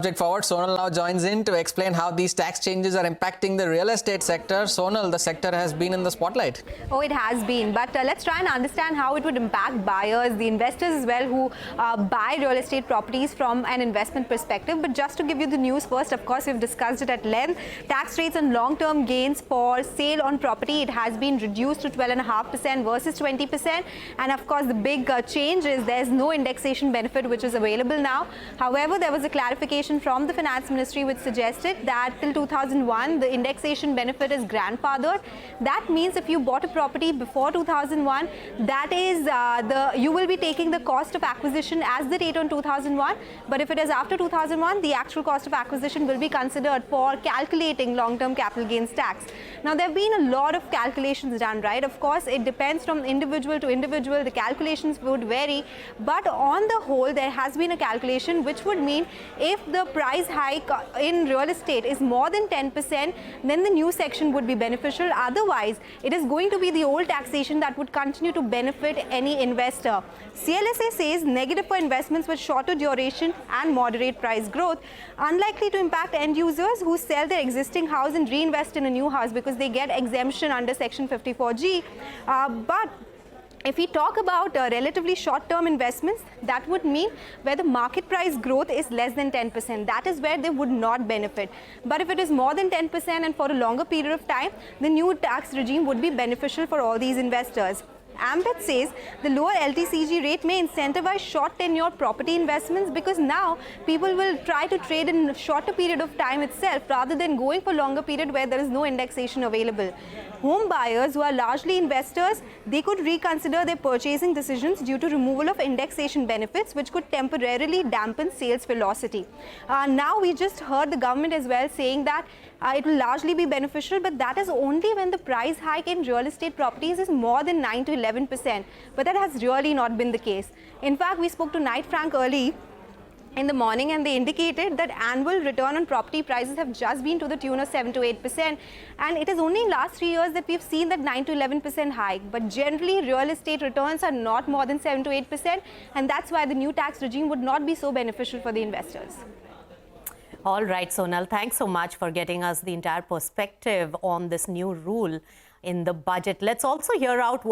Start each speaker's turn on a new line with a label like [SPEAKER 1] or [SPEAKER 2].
[SPEAKER 1] Subject forward, Sonal now joins in to explain how these tax changes are impacting the real estate sector. Sonal, the sector has been in the spotlight.
[SPEAKER 2] Oh, it has been. But let's try and understand how it would impact buyers, the investors as well, who buy real estate properties from an investment perspective. But just to give you the news first, of course, we've discussed it at length. Tax rates on long-term gains for sale on property, it has been reduced to 12.5% versus 20%. And of course, the big change is there's no indexation benefit which is available now. However, there was a clarification from the Finance Ministry which suggested that till 2001 the indexation benefit is grandfathered. That means if you bought a property before 2001, that is you will be taking the cost of acquisition as the rate on 2001, but if it is after 2001, the actual cost of acquisition will be considered for calculating long-term capital gains tax. Now, there have been a lot of calculations done, right? Of course, it depends from individual to individual. The calculations would vary, but on the whole, there has been a calculation which would mean if the price hike in real estate is more than 10%, then the new section would be beneficial. Otherwise, it is going to be the old taxation that would continue to benefit any investor. CLSA says negative for investments with shorter duration and moderate price growth, unlikely to impact end users who sell their existing house and reinvest in a new house because they get exemption under Section 54G. But if we talk about relatively short-term investments, that would mean where the market price growth is less than 10%. That is where they would not benefit. But if it is more than 10% and for a longer period of time, the new tax regime would be beneficial for all these investors. Invsts says the lower LTCG rate may incentivize short tenure property investments because now people will try to trade in a shorter period of time itself rather than going for longer period where there is no indexation available. Home buyers who are largely investors, they could reconsider their purchasing decisions due to removal of indexation benefits, which could temporarily dampen sales velocity. Now we just heard the government as well saying that it will largely be beneficial, but that is only when the price hike in real estate properties is more than 9 to 11%. But that has really not been the case. In fact, we spoke to Knight Frank early in the morning and they indicated that annual return on property prices have just been to the tune of 7 to 8%, and it is only in last 3 years that we've seen that 9 to 11% hike. But generally real estate returns are not more than 7 to 8%, and that's why the new tax regime would not be so beneficial for the investors.
[SPEAKER 3] All right, Sonal, thanks so much for getting us the entire perspective on this new rule in the budget. Let's also hear out